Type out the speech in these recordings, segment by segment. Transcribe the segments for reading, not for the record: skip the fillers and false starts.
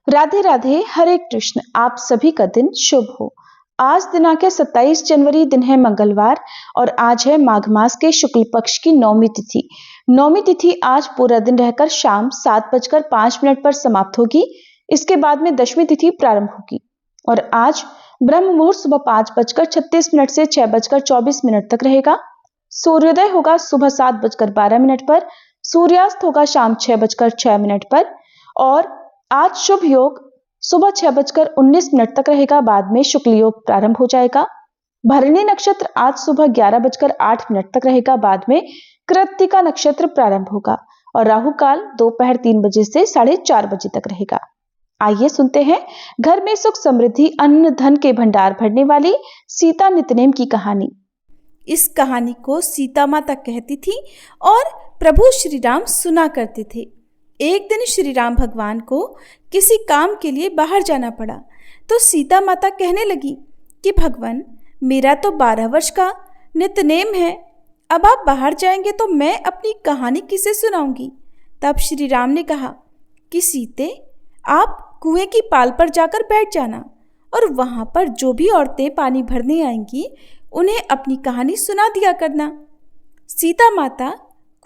राधे राधे, हरे कृष्ण। आप सभी का दिन शुभ हो। आज दिनांक है 27 जनवरी, दिन है मंगलवार और आज है माघ मास के शुक्ल पक्ष की नौमी तिथि। नौमी तिथि आज पूरा दिन रहकर शाम 7:05 पर समाप्त होगी। इसके बाद में दशमी तिथि प्रारंभ होगी और आज ब्रह्म मुहूर्त सुबह 5:36 से 6:24 तक रहेगा। सूर्योदय होगा सुबह 7:12 पर, सूर्यास्त होगा शाम 6:06 पर और आज शुभ योग सुबह 6:19 तक रहेगा। बाद में शुक्ल योग प्रारंभ हो जाएगा। भरणी नक्षत्र आज सुबह 11:08 तक रहेगा। बाद में कृत्तिका नक्षत्र प्रारंभ होगा और राहु काल दोपहर 3 बजे से 4:30 बजे तक रहेगा। आइए सुनते हैं घर में सुख समृद्धि अन्न धन के भंडार भरने वाली सीता नितनेम की कहानी। इस कहानी को सीता माता कहती थी और प्रभु श्री राम सुना करते थे। एक दिन श्री राम भगवान को किसी काम के लिए बाहर जाना पड़ा तो सीता माता कहने लगी कि भगवान, मेरा तो 12 वर्ष का नितनेम है, अब आप बाहर जाएंगे तो मैं अपनी कहानी किसे सुनाऊंगी। तब श्री राम ने कहा कि सीते, आप कुएं की पाल पर जाकर बैठ जाना और वहां पर जो भी औरतें पानी भरने आएंगी उन्हें अपनी कहानी सुना दिया करना। सीता माता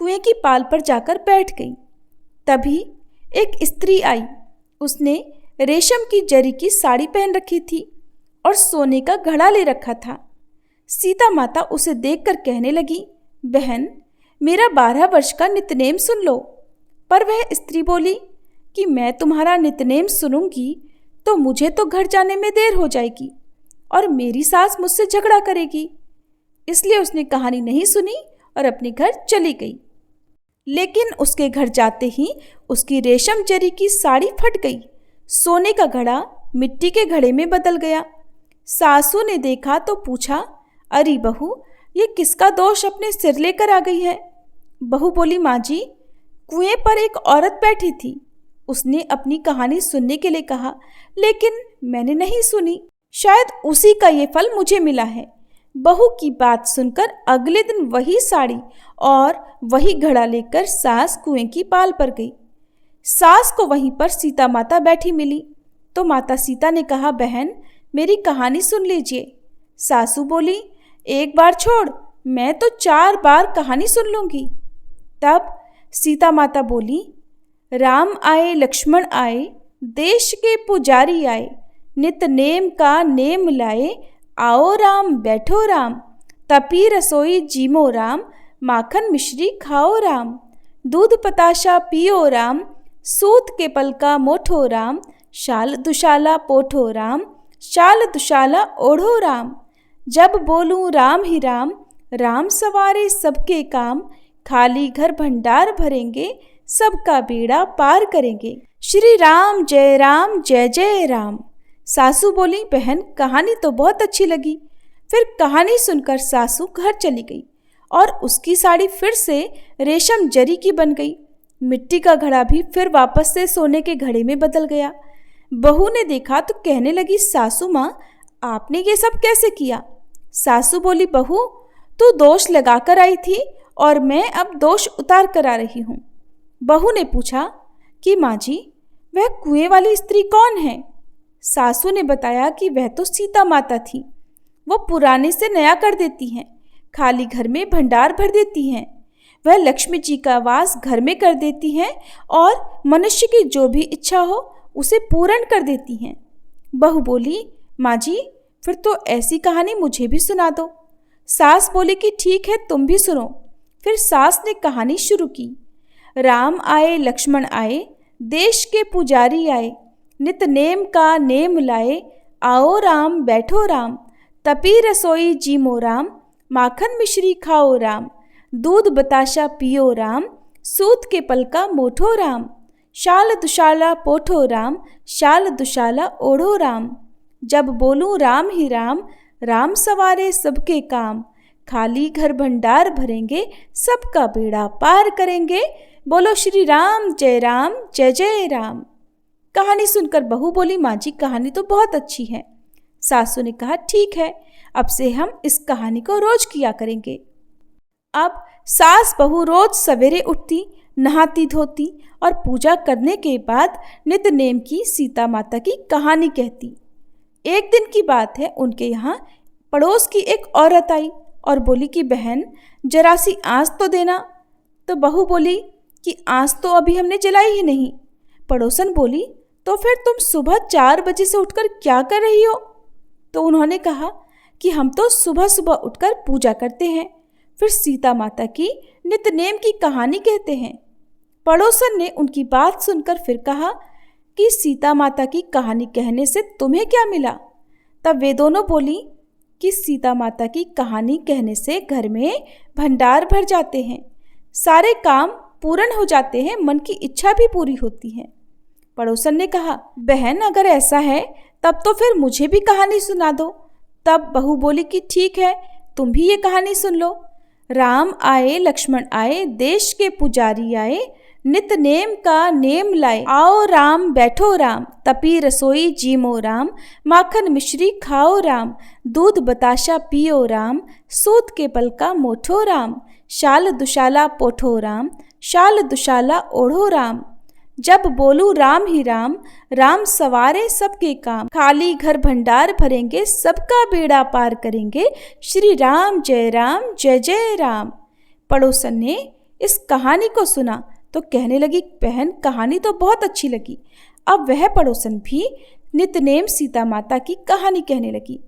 कुएं की पाल पर जाकर बैठ गई। तभी एक स्त्री आई। उसने रेशम की जरी की साड़ी पहन रखी थी और सोने का घड़ा ले रखा था। सीता माता उसे देखकर कहने लगी, बहन, मेरा 12 वर्ष का नितनेम सुन लो। पर वह स्त्री बोली कि मैं तुम्हारा नितनेम सुनूंगी तो मुझे तो घर जाने में देर हो जाएगी और मेरी सास मुझसे झगड़ा करेगी। इसलिए उसने कहानी नहीं सुनी और अपने घर चली गई। लेकिन उसके घर जाते ही उसकी रेशम जरी की साड़ी फट गई। सोने का घड़ा मिट्टी के घड़े में बदल गया। सासू ने देखा तो पूछा, अरे बहू, ये किसका दोष अपने सिर लेकर आ गई है। बहू बोली, माँ जी, कुएं पर एक औरत बैठी थी। उसने अपनी कहानी सुनने के लिए कहा, लेकिन मैंने नहीं सुनी। शायद उसी का ये फल मुझे मिला है। बहू की बात सुनकर अगले दिन वही साड़ी और वही घड़ा लेकर सास कुएं की पाल पर गई। सास को वहीं पर सीता माता बैठी मिली तो माता सीता ने कहा, बहन, मेरी कहानी सुन लीजिए। सासू बोली, एक बार छोड़, मैं तो 4 बार कहानी सुन लूंगी। तब सीता माता बोली, राम आए लक्ष्मण आए, देश के पुजारी आए, नित नेम का नेम लाए, आओ राम बैठो राम, तपी रसोई जीमो राम, माखन मिश्री खाओ राम, दूध पताशा पियो राम, सूत के पल का मोठो राम, शाल दुशाला पोठो राम, शाल दुशाला ओढ़ो राम, जब बोलूं राम ही राम, राम सवारे सबके काम, खाली घर भंडार भरेंगे, सबका बेड़ा पार करेंगे। श्री राम जय जय राम। सासू बोली, बहन, कहानी तो बहुत अच्छी लगी। फिर कहानी सुनकर सासू घर चली गई और उसकी साड़ी फिर से रेशम जरी की बन गई। मिट्टी का घड़ा भी फिर वापस से सोने के घड़े में बदल गया। बहू ने देखा तो कहने लगी, सासू माँ, आपने ये सब कैसे किया। सासू बोली, बहू, तू दोष लगा कर आई थी और मैं अब दोष उतार कर आ रही हूँ। बहू ने पूछा कि माँ जी, वह कुएं वाली स्त्री कौन है। सासू ने बताया कि वह तो सीता माता थी। वो पुराने से नया कर देती हैं, खाली घर में भंडार भर देती हैं। वह लक्ष्मी जी का वास घर में कर देती हैं और मनुष्य की जो भी इच्छा हो उसे पूर्ण कर देती हैं। बहू बोली, माँ जी, फिर तो ऐसी कहानी मुझे भी सुना दो। सास बोली कि ठीक है, तुम भी सुनो। फिर सास ने कहानी शुरू की। राम आए लक्ष्मण आए, देश के पुजारी आए, नित नेम का नेम लाए, आओ राम बैठो राम, तपी रसोई जीमो राम, माखन मिश्री खाओ राम, दूध बताशा पियो राम, सूत के पल का मोठो राम, शाल दुशाला पोठो राम, शाल दुशाला ओढ़ो राम, जब बोलूं राम ही राम, राम सवारे सबके काम, खाली घर भंडार भरेंगे, सबका बेड़ा पार करेंगे, बोलो श्री राम जय जय राम। कहानी सुनकर बहू बोली, माँ जी, कहानी तो बहुत अच्छी है। सासू ने कहा, ठीक है, अब से हम इस कहानी को रोज किया करेंगे। अब सास बहू रोज सवेरे उठती, नहाती धोती और पूजा करने के बाद नित्य नेम की सीता माता की कहानी कहती। एक दिन की बात है, उनके यहाँ पड़ोस की एक औरत आई और बोली कि बहन जरा सी आँच तो देना। तो बहू बोली कि आँच तो अभी हमने जलाई ही नहीं। पड़ोसन बोली तो फिर तुम सुबह 4 बजे से उठकर क्या कर रही हो? तो उन्होंने कहा कि हम तो सुबह सुबह उठकर पूजा करते हैं, फिर सीता माता की नित्य नेम की कहानी कहते हैं। पड़ोसन ने उनकी बात सुनकर फिर कहा कि सीता माता की कहानी कहने से तुम्हें क्या मिला? तब वे दोनों बोली कि सीता माता की कहानी कहने से घर में भंडार भर जाते हैं, सारे काम पूर्ण हो जाते हैं, मन की इच्छा भी पूरी होती है। पड़ोसन ने कहा बहन अगर ऐसा है तब तो फिर मुझे भी कहानी सुना दो। तब बहू बोली कि ठीक है, तुम भी ये कहानी सुन लो। राम आए लक्ष्मण आए, देश के पुजारी आए, नित्य नेम का नेम लाए। आओ राम बैठो राम, तपी रसोई जीमो राम, माखन मिश्री खाओ राम, दूध बताशा पियो राम, सूत के पल का मोठो राम, शाल दुशाला पोठो राम, शाल दुशाला ओढ़ो राम। जब बोलू राम ही राम, राम सवारे सबके काम, खाली घर भंडार भरेंगे, सबका बेड़ा पार करेंगे, श्री राम जय जय राम। पड़ोसन ने इस कहानी को सुना तो कहने लगी बहन कहानी तो बहुत अच्छी लगी। अब वह पड़ोसन भी नित्य नेम सीता माता की कहानी कहने लगी।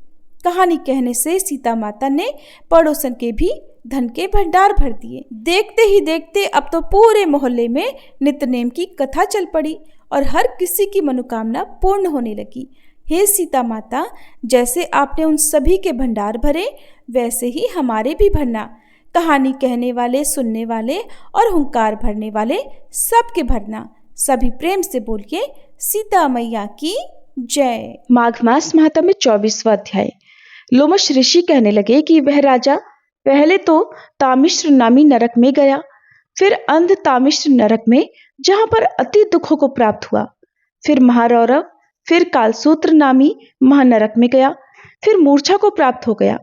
कहानी कहने से सीता माता ने पड़ोसन के भी धन के भंडार भर दिए। देखते ही देखते अब तो पूरे मोहल्ले में नित्य नेम की कथा चल पड़ी और हर किसी की मनोकामना पूर्ण होने लगी। हे सीता माता, जैसे आपने उन सभी के भंडार भरे वैसे ही हमारे भी भरना। कहानी कहने वाले, सुनने वाले और हुंकार भरने वाले सबके भरना। सभी प्रेम से बोलिए सीता मैया की जय। माघ मास महात्म्य 24वां अध्याय। लोमश ऋषि कहने लगे कि वह राजा पहले तो तामिश्र नामी नरक में गया, फिर अंध तामिश्र नरक में जहां पर अति दुखों को प्राप्त हुआ, फिर महारौरव, फिर कालसूत्र नामी महानरक में गया, फिर मूर्छा को प्राप्त हो गया।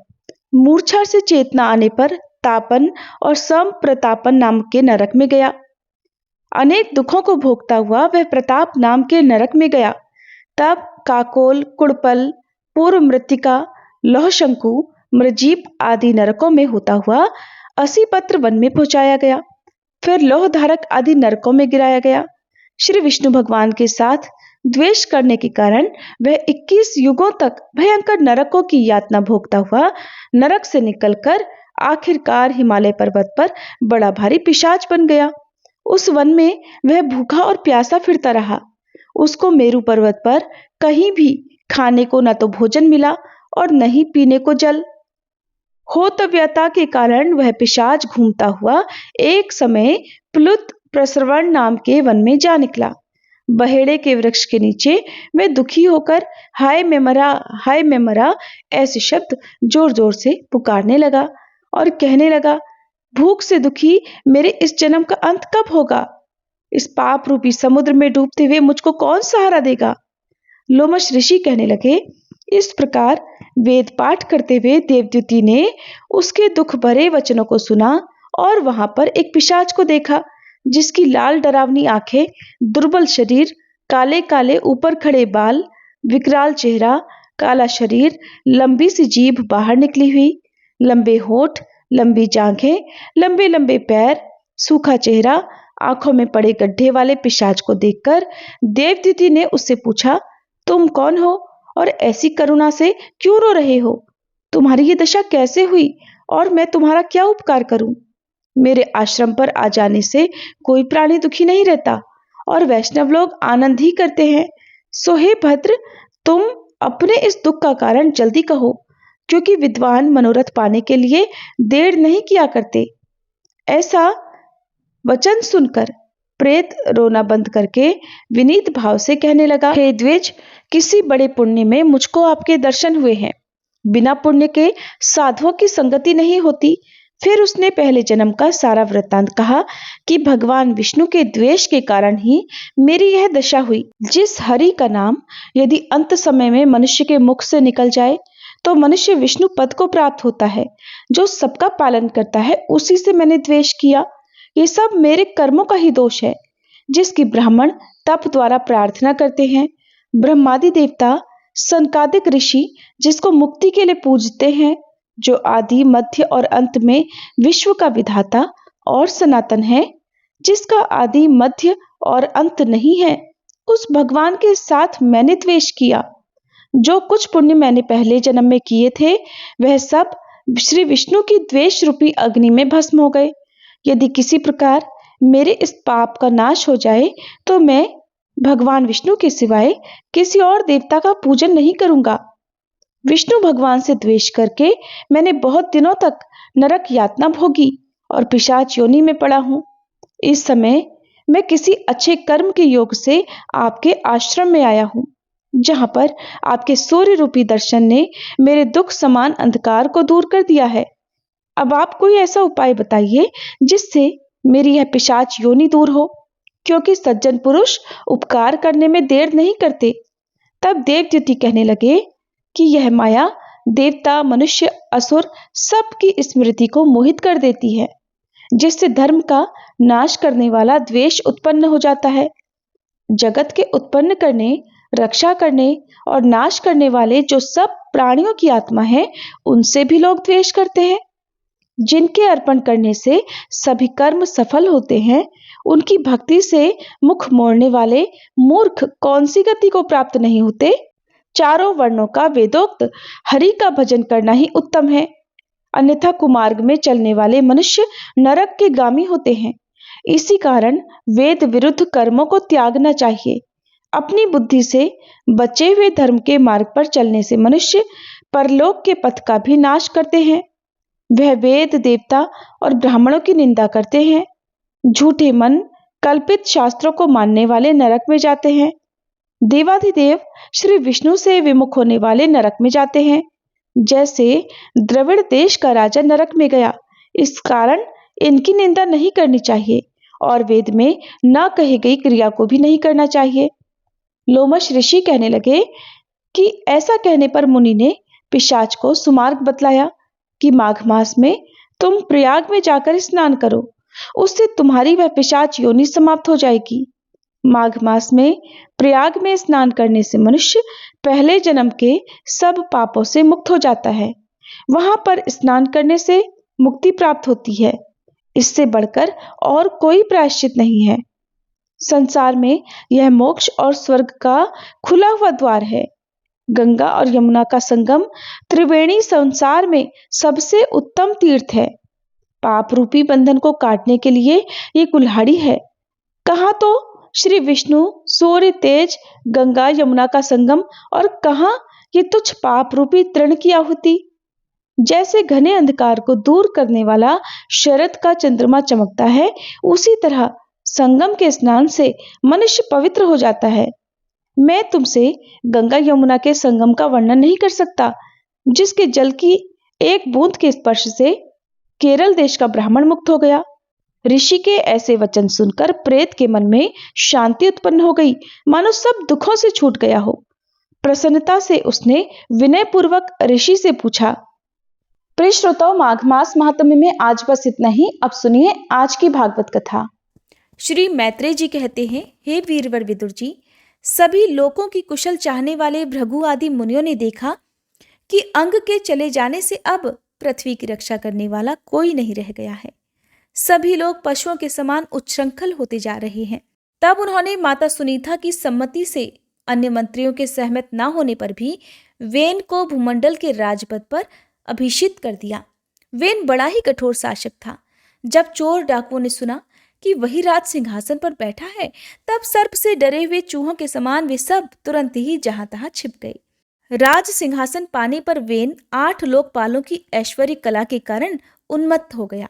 मूर्छा से चेतना आने पर तापन और संप्रतापन नाम के नरक में गया। अनेक दुखों को भोगता हुआ वह प्रताप नाम के नरक में गया। तब काकोल, कुड़पल, पूर्व मृत्तिका, लौहशंकु, मृजीप आदि नरकों में होता हुआ 80 पत्र वन में पहुंचाया गया। फिर लोहधारक आदि नरकों में गिराया गया। श्री विष्णु भगवान के साथ द्वेष करने के कारण वह 21 युगों तक भयंकर नरकों की यातना भोगता हुआ नरक से निकलकर आखिरकार हिमालय पर्वत पर बड़ा भारी पिशाच बन गया। उस वन में वह भूखा और प्यासा फिरता रहा। उसको मेरु पर्वत पर कहीं भी खाने को न तो भोजन मिला और न ही पीने को जल। होतव्यता के कारण वह पिशाच घूमता हुआ एक समय प्लुत प्रसरवण नाम के वन में जा निकला। बहेड़े के वृक्ष के नीचे वह दुखी होकर हाय मैं मरा ऐसे शब्द जोर जोर से पुकारने लगा और कहने लगा, भूख से दुखी मेरे इस जन्म का अंत कब होगा? इस पाप रूपी समुद्र में डूबते हुए मुझको कौन सहारा देगा? लोमश ऋषि कहने लगे, इस प्रकार वेद पाठ करते हुए देवद्युति ने उसके दुख भरे वचनों को सुना और वहां पर एक पिशाच को देखा जिसकी लाल डरावनी आंखें, दुर्बल शरीर, काले काले ऊपर खड़े बाल, विकराल चेहरा, काला शरीर, लंबी सी जीभ बाहर निकली हुई, लंबे होठ, लंबी जांघें, लंबे लंबे पैर, सूखा चेहरा, आंखों में पड़े गड्ढे वाले पिशाच को देखकर देवद्युति ने उससे पूछा, तुम कौन हो और ऐसी करुणा से क्यों रो रहे हो? तुम्हारी ये दशा कैसे हुई और मैं तुम्हारा क्या उपकार करूं? मेरे आश्रम पर आ जाने से कोई प्राणी दुखी नहीं रहता और वैष्णव लोग आनंद ही करते हैं। सो हे भद्र, तुम अपने इस दुख का कारण जल्दी कहो, क्योंकि विद्वान मनोरथ पाने के लिए देर नहीं किया करते। ऐसा वचन सुनकर प्रेत रोना बंद करके विनीत भाव से कहने लगा, हे द्विज, किसी बड़े पुण्य में मुझको आपके दर्शन हुए हैं। बिना पुण्य के साधुओं की संगति नहीं होती। फिर उसने पहले जन्म का सारा वृत्तांत कहा कि भगवान विष्णु के द्वेष के कारण ही मेरी यह दशा हुई। जिस हरि का नाम यदि अंत समय में मनुष्य के मुख से निकल जाए तो मनुष्य विष्णु पद को प्राप्त होता है। जो सबका पालन करता है उसी से मैंने द्वेष किया, ये सब मेरे कर्मों का ही दोष है, जिसकी ब्राह्मण तप द्वारा प्रार्थना करते हैं। ब्रह्मादि देवता, सनकादिक ऋषि जिसको मुक्ति के लिए पूजते हैं, जो आदि मध्य और अंत में विश्व का विधाता और सनातन है, जिसका आदि मध्य और अंत नहीं है, उस भगवान के साथ मैंने द्वेष किया। जो कुछ पुण्य मैंने पहले जन्म में किए थे, वह सब श्री विष्णु की द्वेष रूपी अग्नि में भस्म हो गए। यदि किसी प्रकार मेरे इस पाप का नाश हो जाए तो मैं भगवान विष्णु के सिवाय किसी और देवता का पूजन नहीं करूंगा। विष्णु भगवान से द्वेष करके मैंने बहुत दिनों तक नरक यातना भोगी और पिशाच योनि में पड़ा हूं। इस समय मैं किसी अच्छे कर्म के योग से आपके आश्रम में आया हूं, जहां पर आपके सूर्य रूपी दर्शन ने मेरे दुख समान अंधकार को दूर कर दिया है। अब आप कोई ऐसा उपाय बताइए जिससे मेरी यह पिशाच योनि दूर हो, क्योंकि सज्जन पुरुष उपकार करने में देर नहीं करते। तब देवद्युति कहने लगे कि यह माया देवता, मनुष्य, असुर सबकी स्मृति को मोहित कर देती है, जिससे धर्म का नाश करने वाला द्वेष उत्पन्न हो जाता है। जगत के उत्पन्न करने, रक्षा करने और नाश करने वाले जो सब प्राणियों की आत्मा है, उनसे भी लोग द्वेष करते हैं। जिनके अर्पण करने से सभी कर्म सफल होते हैं, उनकी भक्ति से मुख मोड़ने वाले मूर्ख कौन सी गति को प्राप्त नहीं होते। चारों वर्णों का वेदोक्त हरि का भजन करना ही उत्तम है, अन्यथा कुमार्ग में चलने वाले मनुष्य नरक के गामी होते हैं। इसी कारण वेद विरुद्ध कर्मों को त्यागना चाहिए। अपनी बुद्धि से बचे हुए धर्म के मार्ग पर चलने से मनुष्य परलोक के पथ का भी नाश करते हैं। वह वेद, देवता और ब्राह्मणों की निंदा करते हैं। झूठे मन, कल्पित शास्त्रों को मानने वाले नरक में जाते हैं। देवाधिदेव श्री विष्णु से विमुख होने वाले नरक में जाते हैं, जैसे द्रविड़ देश का राजा नरक में गया। इस कारण इनकी निंदा नहीं करनी चाहिए और वेद में न कही गई क्रिया को भी नहीं करना चाहिए। लोमश ऋषि कहने लगे कि ऐसा कहने पर मुनि ने पिशाच को सुमार्ग बतलाया कि माघ मास में तुम प्रयाग में जाकर स्नान करो, उससे तुम्हारी वह पिशाच योनि समाप्त हो जाएगी। माघ मास में प्रयाग में स्नान करने से मनुष्य पहले जन्म के सब पापों से मुक्त हो जाता है। वहां पर स्नान करने से मुक्ति प्राप्त होती है। इससे बढ़कर और कोई प्रायश्चित नहीं है। संसार में यह मोक्ष और स्वर्ग का खुला हुआ द्वार है। गंगा और यमुना का संगम त्रिवेणी संसार में सबसे उत्तम तीर्थ है। पाप रूपी बंधन को काटने के लिए ये कुल्हाड़ी है। कहाँ तो श्री विष्णु, सूर्य तेज, गंगा यमुना का संगम, और कहाँ ये तुच्छ पाप रूपी तृण की आहुति। जैसे घने अंधकार को दूर करने वाला शरद का चंद्रमा चमकता है, उसी तरह संगम के स्नान से मनुष्य पवित्र हो जाता है। मैं तुमसे गंगा यमुना के संगम का वर्णन नहीं कर सकता, जिसके जल की एक बूंद के स्पर्श से केरल देश का ब्राह्मण मुक्त हो गया। ऋषि के ऐसे वचन सुनकर प्रेत के मन में शांति उत्पन्न हो गई, मानो सब दुखों से छूट गया हो। प्रसन्नता से उसने विनय पूर्वक ऋषि से पूछा। प्रिय श्रोताओ, माघ मास महात्म्य में आज बस इतना ही। अब सुनिए आज की भागवत कथा। श्री मैत्रेय जी कहते हैं, हे वीरवर विदुर जी, सभी लोगों की कुशल चाहने वाले भृगु आदि मुनियों ने देखा कि अंग के चले जाने से अब पृथ्वी की रक्षा करने वाला कोई नहीं रह गया है। सभी लोग पशुओं के समान उच्छृंखल होते जा रहे हैं। तब उन्होंने माता सुनीता की सम्मति से अन्य मंत्रियों के सहमत न होने पर भी वेन को भूमंडल के राजपद पर अभिषिक्त कर दिया। वेन बड़ा ही कठोर शासक था। जब चोर डाकुओं ने सुना कि वही राज सिंहासन पर बैठा है, तब सर्प से डरे हुए चूहों के समान वे सब तुरंत ही जहां तहां छिप गए। राज सिंहासन पाने पर वेन 8 लोकपालों की ऐश्वर्य कला के कारण उन्मत्त हो गया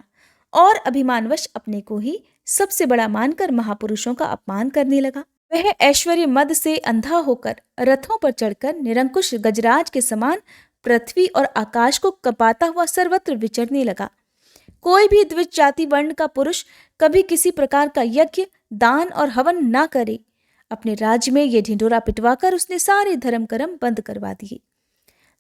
और अभिमानवश अपने को ही सबसे बड़ा मानकर महापुरुषों का अपमान करने लगा। वह ऐश्वर्य मद से अंधा होकर रथों पर चढ़कर निरंकुश गजराज के समान पृथ्वी और आकाश को कपाता हुआ सर्वत्र विचरने लगा। कोई भी द्विज जाति वर्ण का पुरुष कभी किसी प्रकार का यज्ञ, दान और हवन ना करे। अपने राज्य में ये ढिंढोरा पिटवाकर उसने सारे धर्म कर्म बंद करवा दिए।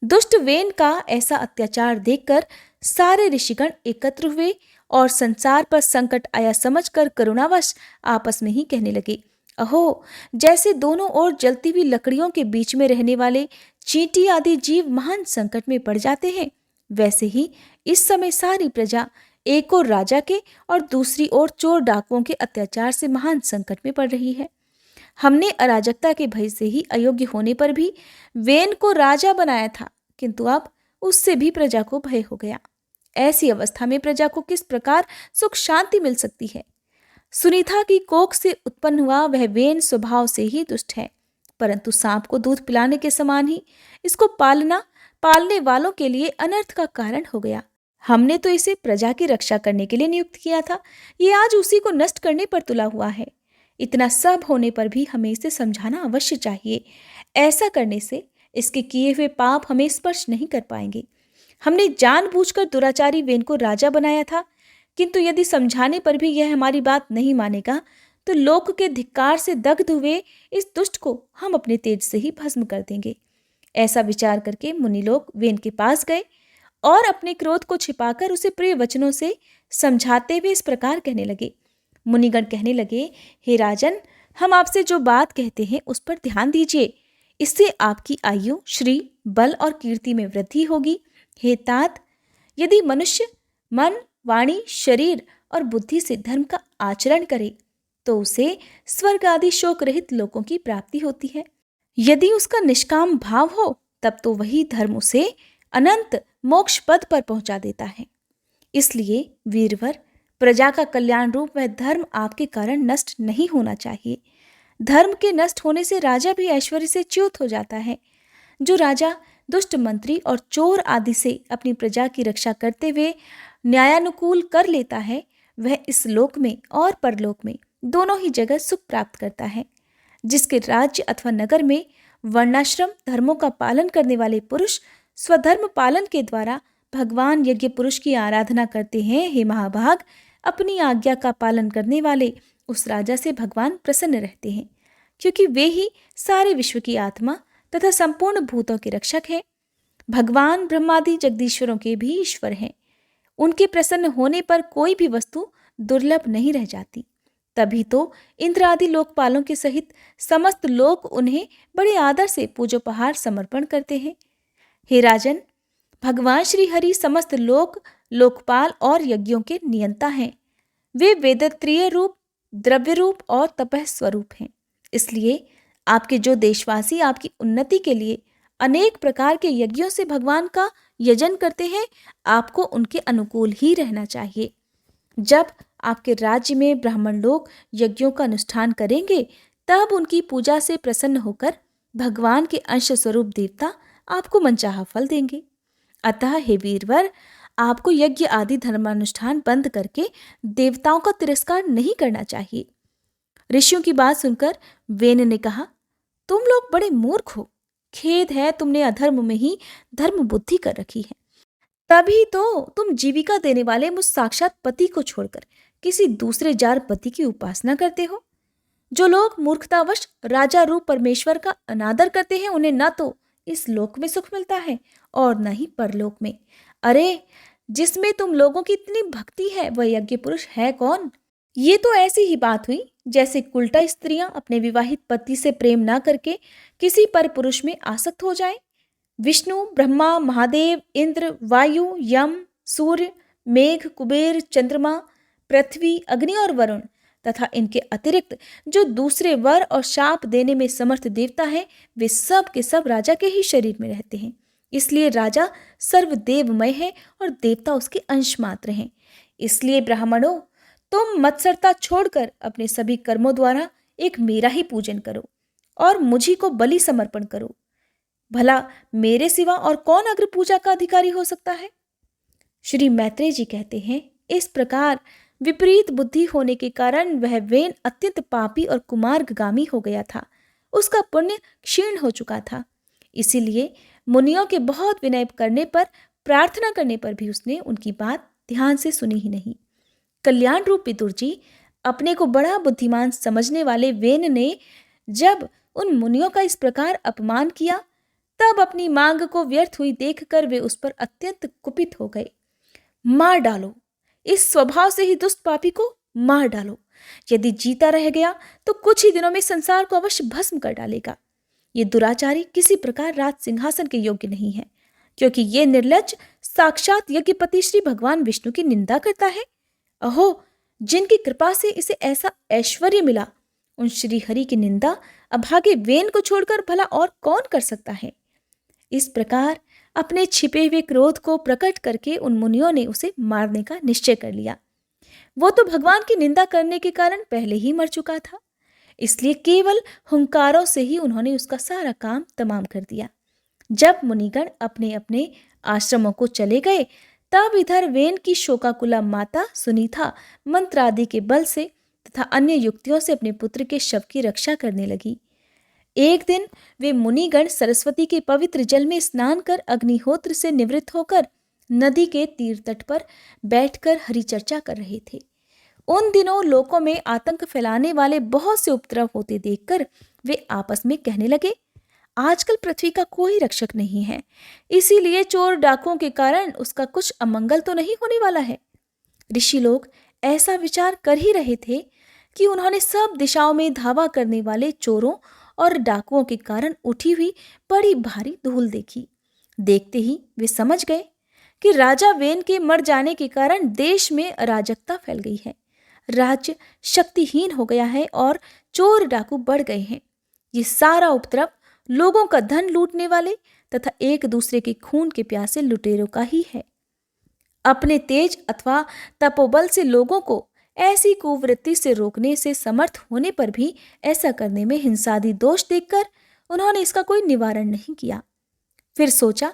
दुष्ट वेन का ऐसा अत्याचार देखकर सारे ऋषिगण एकत्र हुए और संसार पर संकट आया समझकर करुणावश आपस में ही कहने लगे, अहो, जैसे दोनों ओर जलती हुई लकड़ियों के बीच में रहने वाले चींटी आदि जीव महान संकट में पड़ जाते हैं, वैसे ही इस समय सारी प्रजा एक ओर राजा के और दूसरी ओर चोर डाकुओं के अत्याचार से महान संकट में पड़ रही है। हमने अराजकता के भय से ही अयोग्य होने पर भी वेन को राजा बनाया था, किंतु अब उससे भी प्रजा को भय हो गया। ऐसी अवस्था में प्रजा को किस प्रकार सुख शांति मिल सकती है? सुनीता की कोख से उत्पन्न हुआ वह वेन स्वभाव से ही दुष्ट है, परंतु सांप को दूध पिलाने के समान ही इसको पालने वालों के लिए अनर्थ का कारण हो गया। हमने तो इसे प्रजा की रक्षा करने के लिए नियुक्त किया था, ये आज उसी को नष्ट करने पर तुला हुआ है। इतना सब होने पर भी हमें इसे समझाना अवश्य चाहिए। ऐसा करने से इसके किए हुए पाप हमें स्पर्श नहीं कर पाएंगे। हमने जानबूझकर दुराचारी वेन को राजा बनाया था, किंतु यदि समझाने पर भी यह हमारी बात नहीं मानेगा तो लोक के धिक्कार से दग्ध हुए इस दुष्ट को हम अपने तेज से ही भस्म कर देंगे। ऐसा विचार करके मुनि लोग वेन के पास गए और अपने क्रोध को छिपाकर उसे प्रिय वचनों से समझाते हुए इस प्रकार कहने लगे। मुनिगण कहने लगे, हे राजन, हम आपसे जो बात कहते हैं उस पर ध्यान दीजिए, इससे आपकी आयु, श्री, बल और कीर्ति में वृद्धि होगी। हे तात, यदि मनुष्य मन, वाणी, शरीर और बुद्धि से धर्म का आचरण करे तो उसे स्वर्ग आदि शोक रहित लोकों की प्राप्ति होती है। यदि उसका निष्काम भाव हो तब तो वही धर्म उसे अनंत मोक्ष पद पर पहुंचा देता है। इसलिए वीरवर, प्रजा का कल्याण रूप वह धर्म आपके कारण नष्ट नहीं होना चाहिए। धर्म के नष्ट होने से राजा भी ऐश्वर्य से च्युत हो जाता है। जो राजा दुष्ट मंत्री और चोर आदि से अपनी प्रजा की रक्षा करते हुए न्यायानुकूल कर लेता है, वह इस लोक में और परलोक में दोनों ही जगह सुख प्राप्त करता है। जिसके राज्य अथवा नगर में वर्णाश्रम धर्मों का पालन करने वाले पुरुष स्वधर्म पालन के द्वारा भगवान यज्ञ पुरुष की आराधना करते हैं, हे महाभाग, अपनी आज्ञा का पालन करने वाले उस राजा से भगवान प्रसन्न रहते हैं, क्योंकि वे ही सारे विश्व की आत्मा तथा संपूर्ण भूतों के रक्षक हैं। भगवान ब्रह्मादि जगदीश्वरों के भी ईश्वर हैं। उनके प्रसन्न होने पर कोई भी वस्तु दुर्लभ नहीं रह जाती। तभी तो इंद्र आदि लोकपालों के सहित समस्त लोक उन्हें बड़े आदर से पूजोपहार समर्पण करते हैं। हे राजन, भगवान श्री हरि समस्त लोकपाल और यज्ञों के नियंता हैं। वे वेदत्रीय रूप, द्रव्य रूप और तपः स्वरूप हैं। इसलिए आपके जो देशवासी आपकी उन्नति के लिए अनेक प्रकार के यज्ञों से भगवान का यजन करते हैं, आपको उनके अनुकूल ही रहना चाहिए। जब आपके राज्य में ब्राह्मण लोग यज्ञों का अनुष्ठान करेंगे, तब उनकी पूजा से प्रसन्न होकर भगवान के अंश स्वरूप देवता आपको मनचाहा फल देंगे। अतः हे वीरवर, आपको यज्ञ आदि धर्मानुष्ठान बंद करके देवताओं का तिरस्कार नहीं करना चाहिए। ऋषियों की बात सुनकर वेन ने कहा, तुम लोग बड़े मूर्ख हो। खेद है, तुमने अधर्म में ही धर्म बुद्धि कर रखी है। तभी तो तुम जीविका देने वाले मुझ साक्षात पति को छोड़कर किसी दूसरे जार पति की उपासना करते हो। जो लोग मूर्खतावश राजा रूप परमेश्वर का अनादर करते हैं, उन्हें न तो इस लोक में सुख मिलता है और न ही परलोक में। अरे, जिसमें तुम लोगों की इतनी भक्ति है, वह यज्ञ पुरुष है कौन? ये तो ऐसी ही बात हुई जैसे कुलटा स्त्रियां अपने विवाहित पति से प्रेम ना करके किसी पर पुरुष में आसक्त हो जाएं। विष्णु, ब्रह्मा, महादेव, इंद्र, वायु, यम, सूर्य, मेघ, कुबेर, चंद्रमा, पृथ्वी, अग्नि और वरुण तथा इनके अतिरिक्त जो दूसरे वर और शाप देने में समर्थ देवता हैं, वे सब के सब राजा के ही शरीर में रहते हैं। इसलिए राजा सर्वदेवमय है और देवता उसके अंश मात्र हैं। इसलिए ब्राह्मणों, तुम मत्सरता छोड़कर अपने सभी कर्मों द्वारा एक मेरा ही पूजन करो और मुझी को बलि समर्पण करो। भला मेरे सिवा और कौन अग्र पूजा का अधिकारी हो सकता है? श्री मैत्रेय जी कहते हैं, इस प्रकार विपरीत बुद्धि होने के कारण वह वेन अत्यंत पापी और कुमार्गगामी हो गया था। उसका पुण्य क्षीण हो चुका था। इसीलिए मुनियों के बहुत विनय करने पर, प्रार्थना करने पर भी उसने उनकी बात ध्यान से सुनी ही नहीं। कल्याण रूप विदुर जी, अपने को बड़ा बुद्धिमान समझने वाले वेन ने जब उन मुनियों का इस प्रकार अपमान किया, तब अपनी मांग को व्यर्थ हुई देखकर वे उस पर अत्यंत कुपित हो गए। मार डालो, इस स्वभाव से ही दुष्ट पापी को मार डालो। यदि जीता रह गया तो कुछ ही दिनों में संसार को अवश्य भस्म कर डालेगा। ये दुराचारी किसी प्रकार राज सिंहासन के योग्य नहीं है, क्योंकि ये निर्लज्ज साक्षात यज्ञपति श्री भगवान विष्णु की निंदा करता है। अहो, जिनकी कृपा से इसे ऐसा ऐश्वर्य मिला, उन श्री हरि की निंदा अभागे वेन को छोड़कर भला और कौन कर सकता है। इस प्रकार अपने छिपे हुए क्रोध को प्रकट करके उन मुनियों ने उसे मारने का निश्चय कर लिया। वो तो भगवान की निंदा करने के कारण पहले ही मर चुका था, इसलिए केवल हुंकारों से ही उन्होंने उसका सारा काम तमाम कर दिया। जब मुनिगण अपने अपने आश्रमों को चले गए, तब इधर वेन की शोकाकुला माता सुनीता मंत्र आदि के बल से तथा अन्य युक्तियों से अपने पुत्र के शव की रक्षा करने लगी। एक दिन वे मुनिगण सरस्वती के पवित्र जल में स्नान कर अग्निहोत्र से निवृत्त होकर नदी के तीर तट पर बैठकर हरि चर्चा कर रहे थे। उन दिनों लोकों में आतंक फैलाने वाले बहुत से उपद्रव होते देखकर वे आपस में कहने लगे, आजकल पृथ्वी का कोई रक्षक नहीं है, इसीलिए चोर डाकुओं के कारण उसका कुछ अमंगल तो नहीं होने वाला है। ऋषि लोग ऐसा विचार कर ही रहे थे कि उन्होंने सब दिशाओं में धावा करने वाले चोरों और डाकुओं के कारण उठी हुई बड़ी भारी धूल देखी। देखते ही वे समझ गए कि राजा वेन के मर जाने के कारण देश में अराजकता फैल गई है, राज्य शक्तिहीन हो गया है और चोर डाकू बढ़ गए हैं। ये सारा उपद्रव लोगों का धन लूटने वाले तथा एक दूसरे के खून के प्यासे लुटेरों का ही है। अपने तेज अथवा तपोबल से लोगों को ऐसी कुवृत्ति से रोकने से समर्थ होने पर भी ऐसा करने में हिंसादि दोष देखकर उन्होंने इसका कोई निवारण नहीं किया। फिर सोचा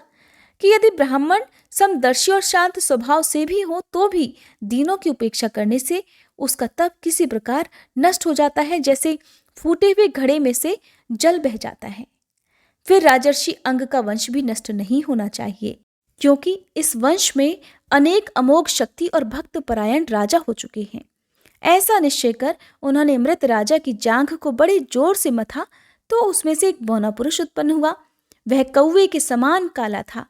कि यदि ब्राह्मण समदर्शी और शांत स्वभाव से भी हो तो भी दीनों की उपेक्षा करने से उसका तप किसी प्रकार नष्ट हो जाता है, जैसे फूटे हुए घड़े में से जल बह जाता है। फिर राजर्षि अंग का वंश भी नष्ट नहीं होना चाहिए, क्योंकि इस वंश में अनेक अमोघ शक्ति और भक्त परायण राजा हो चुके हैं। ऐसा निश्चय कर उन्होंने मृत राजा की जांघ को बड़े जोर से मथा तो उसमें से एक बौना पुरुष उत्पन्न हुआ। वह कौवे के समान काला था।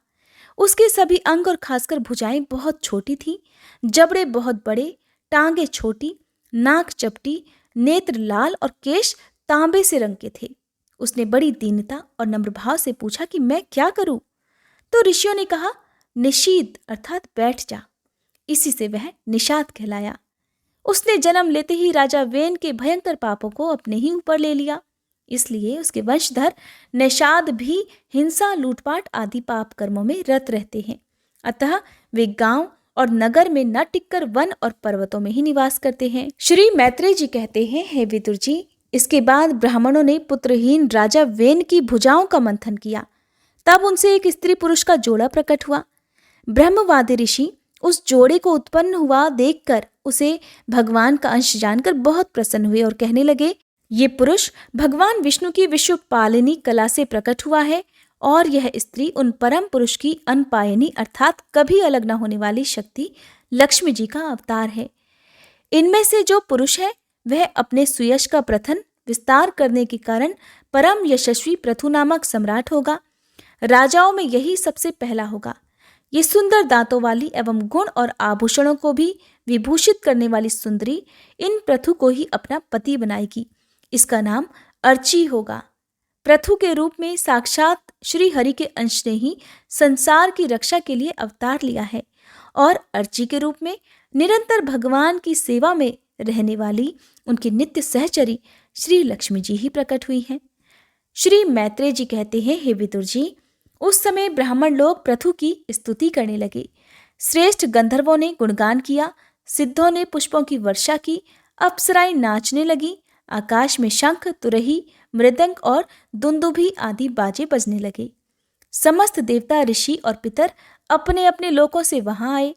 उसके सभी अंग और खासकर भुजाएं बहुत छोटी थीं, जबड़े बहुत बड़े, टांगे छोटी, नाक चपटी, नेत्र लाल और केश तांबे से रंग के थे। उसने बड़ी दीनता और नम्र भाव से पूछा कि मैं क्या करूं? तो ऋषियों ने कहा, निशीद अर्थात बैठ जा। इसी से वह निषाद कहलाया। उसने जन्म लेते ही राजा वेन के भयंकर पापों को अपने ही ऊपर ले लिया, इसलिए उसके वंशधर निषाद भी हिंसा, लूटपाट आदि पाप कर्मों में रत रहते हैं। अतः वे गांव और नगर में न टिककर वन और पर्वतों में ही निवास करते हैं। श्री मैत्रेय जी कहते हैं, हे विदुर जी, इसके बाद ब्राह्मणों ने पुत्रहीन राजा वेन की भुजाओं का मंथन किया। तब उनसे एक स्त्री पुरुष का जोड़ा प्रकट हुआ। ब्रह्मवादी ऋषि उस जोड़े को उत्पन्न हुआ देखकर उसे भगवान का अंश जानकर बहुत प्रसन्न हुए और कहने लगे, ये पुरुष भगवान विष्णु की विश्व पालिनी कला से प्रकट हुआ है और यह स्त्री उन परम पुरुष की अनपायनी अर्थात कभी अलग न होने वाली शक्ति लक्ष्मी जी का अवतार है। इनमें से जो पुरुष है वह अपने सुयश का प्रथन विस्तार करने के कारण परम यशस्वी पृथु नामक सम्राट होगा। राजाओं में यही सबसे पहला होगा। ये सुंदर दांतों वाली एवं गुण और आभूषणों को भी विभूषित करने वाली सुंदरी इन पृथु को ही अपना पति बनाएगी। इसका नाम अर्ची होगा। पृथु के रूप में साक्षात श्री हरि के अंश ने ही संसार की रक्षा के लिए अवतार लिया है और अर्ची के रूप में निरंतर भगवान की सेवा में रहने वाली उनकी नित्य सहचरी श्री लक्ष्मी जी ही प्रकट हुई हैं। श्री मैत्रेय जी कहते हैं, हे विदुर जी, उस समय ब्राह्मण लोग पृथु की स्तुति करने लगे। श्रेष्ठ गंधर्वों ने गुणगान किया, सिद्धों ने पुष्पों की वर्षा की, अप्सराएं नाचने लगी, आकाश में शंख, तुरही, मृदंग और दुंदुभी आदि बाजे बजने लगे। समस्त देवता, ऋषि और पितर अपने अपने लोकों से वहां आए।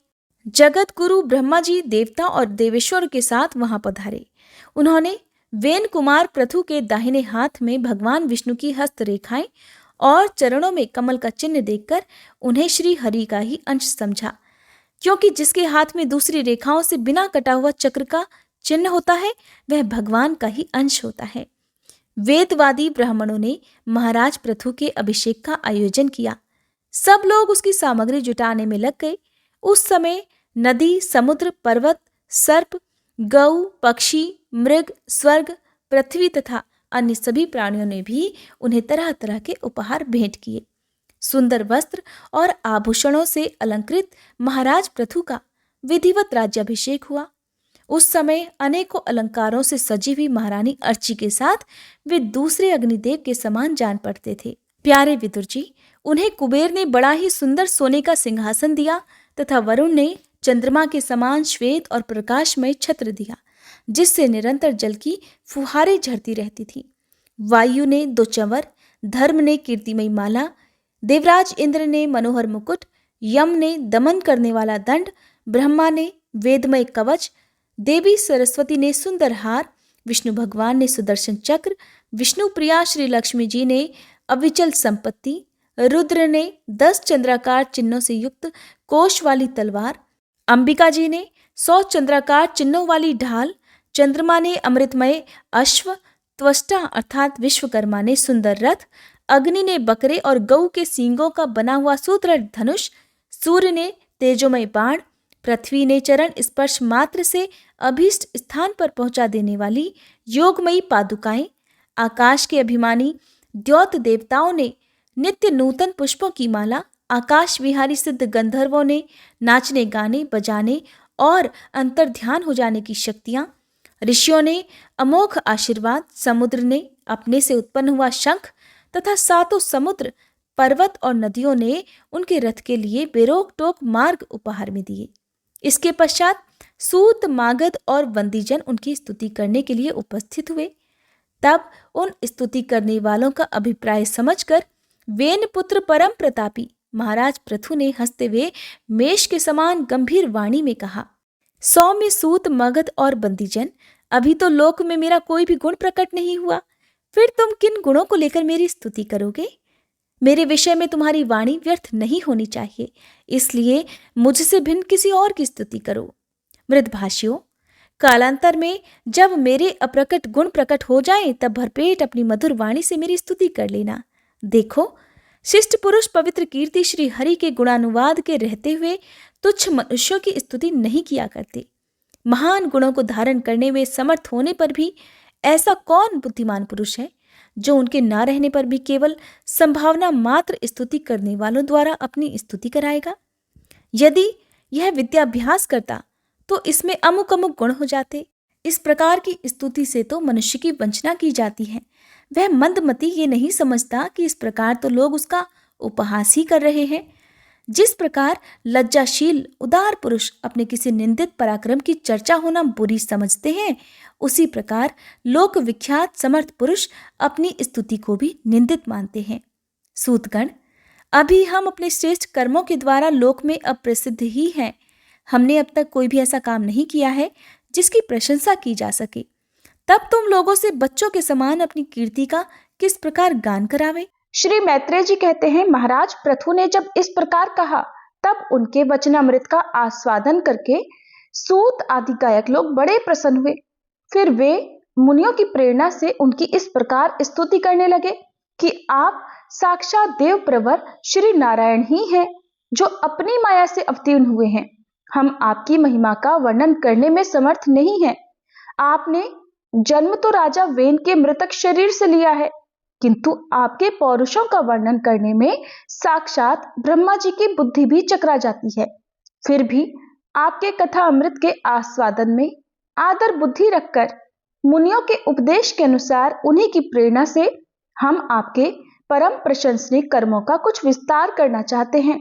जगत गुरु ब्रह्मा जी देवता और देवेश्वर के साथ वहां पधारे। उन्होंने वेन कुमार पृथु के दाहिने हाथ में भगवान विष्णु की हस्तरेखाएं और चरणों में कमल का चिन्ह देखकर उन्हें श्री हरि का ही अंश समझा, क्योंकि जिसके हाथ में दूसरी रेखाओं से बिना कटा हुआ चक्र का चिन्ह होता है वह भगवान का ही अंश होता है। वेदवादी ब्राह्मणों ने महाराज पृथु के अभिषेक का आयोजन किया। सब लोग उसकी सामग्री जुटाने में लग गए। उस समय नदी, समुद्र, पर्वत, सर्प, गौ, पक्षी, मृग, स्वर्ग, पृथ्वी तथा अन्य सभी प्राणियों ने भी उन्हें तरह तरह के उपहार भेंट किए। सुंदर वस्त्र और आभूषणों से अलंकृत महाराज पृथु का विधिवत राज्याभिषेक हुआ। उस समय अनेकों अलंकारों से सजी हुई महारानी अर्ची के साथ वे दूसरे अग्निदेव के समान जान पड़ते थे। प्यारे विदुर जी, उन्हें कुबेर ने बड़ा ही सुंदर सोने का सिंहासन दिया तथा वरुण ने चंद्रमा के समान श्वेत और प्रकाशमय छत्र दिया, जिससे निरंतर जल की फुहारें झरती रहती थी। वायु ने 2 चंवर, धर्म ने कीर्तिमयी माला, देवराज इंद्र ने मनोहर मुकुट, यम ने दमन करने वाला दंड, ब्रह्मा ने वेदमय कवच, देवी सरस्वती ने सुंदर हार, विष्णु भगवान ने सुदर्शन चक्र, विष्णु प्रिया श्री लक्ष्मी जी ने अविचल संपत्ति, रुद्र ने 10 चंद्राकार चिन्हों से युक्त कोश वाली तलवार, अंबिका जी ने 100 चंद्राकार चिन्हों वाली ढाल, चंद्रमा ने अमृतमय अश्व, त्वष्टा अर्थात विश्वकर्मा ने सुंदर रथ, अग्नि ने बकरे और गऊ के सींगों का बना हुआ सुदृढ़ धनुष, सूर्य ने तेजोमय बाण, पृथ्वी ने चरण स्पर्श मात्र से अभीष्ट स्थान पर पहुंचा देने वाली योगमयी पादुकाएं, आकाश के अभिमानी द्योत देवताओं ने नित्य नूतन पुष्पों की माला, आकाश विहारी सिद्ध गंधर्वों ने नाचने गाने बजाने और अंतर ध्यान हो जाने की शक्तियां, ऋषियों ने अमोघ आशीर्वाद, समुद्र ने अपने से उत्पन्न हुआ शंख तथा 7 समुद्र, पर्वत और नदियों ने उनके रथ के लिए बेरोक टोक मार्ग उपहार में दिए। इसके पश्चात सूत, मागध और वंदीजन उनकी स्तुति करने के लिए उपस्थित हुए। तब उन स्तुति करने वालों का अभिप्राय समझकर वेन पुत्र परम प्रतापी महाराज पृथु ने हंसते हुए मेष के समान गंभीर वाणी में कहा, सौम्य सूत, मगध और बंदीजन, अभी तो लोक में मेरा कोई भी गुण प्रकट नहीं हुआ, फिर तुम किन गुणों को लेकर मेरी स्तुति करोगे? मेरे विषय में तुम्हारी वाणी व्यर्थ नहीं होनी चाहिए, इसलिए मुझसे भिन्न किसी और की स्तुति करो। मृदभाषियों, कालांतर में जब मेरे अप्रकट गुण प्रकट हो जाएं, तब भरपेट अपनी मधुर वाणी से मेरी स्तुति कर लेना। देखो, शिष्ट पुरुष पवित्र कीर्ति श्री हरि के गुणानुवाद के रहते हुए तुच्छ मनुष्यों की स्तुति नहीं किया करते। महान गुणों को धारण करने में समर्थ होने पर भी ऐसा कौन बुद्धिमान पुरुष है जो उनके ना रहने पर भी केवल संभावना मात्र स्तुति करने वालों द्वारा अपनी स्तुति कराएगा? यदि यह विद्याभ्यास करता तो इसमें अमुक अमुक गुण हो जाते। इस प्रकार की स्तुति से तो मनुष्य की वंचना की जाती है। वह मंदमती ये नहीं समझता कि इस प्रकार तो लोग उसका उपहास ही कर रहे हैं। जिस प्रकार लज्जाशील उदार पुरुष अपने किसी निंदित पराक्रम की चर्चा होना बुरी समझते हैं, उसी प्रकार लोक विख्यात समर्थ पुरुष अपनी स्तुति को भी निंदित मानते हैं। सूतगण, अभी हम अपने श्रेष्ठ कर्मों के द्वारा लोक में अप्रसिद्ध ही हैं। हमने अब तक कोई भी ऐसा काम नहीं किया है जिसकी प्रशंसा की जा सके। तब तुम लोगों से बच्चों के समान अपनी कीर्ति का किस प्रकार गान करावे? श्री मैत्रेय जी कहते हैं, महाराज पृथु ने जब इस प्रकार कहा, तब उनके वचनामृत का आस्वादन करके सूत आदि गायक लोग बड़े प्रसन्न हुए। फिर वे मुनियों की प्रेरणा से उनकी इस प्रकार स्तुति करने लगे कि आप साक्षात देव प्रवर श्री नारायण ही हैं, जो अपनी माया से अवतीर्ण हुए हैं। हम आपकी महिमा का वर्णन करने में समर्थ नहीं हैं। आपने जन्म तो राजा वेन के मृतक शरीर से लिया है, किंतु आपके पौरुषों का वर्णन करने में साक्षात ब्रह्मा जी की बुद्धि भी चकरा जाती है। फिर भी आपके कथा अमृत के आस्वादन में आदर बुद्धि रखकर मुनियों के उपदेश के अनुसार उन्हीं की प्रेरणा से हम आपके परम प्रशंसनीय कर्मों का कुछ विस्तार करना चाहते हैं।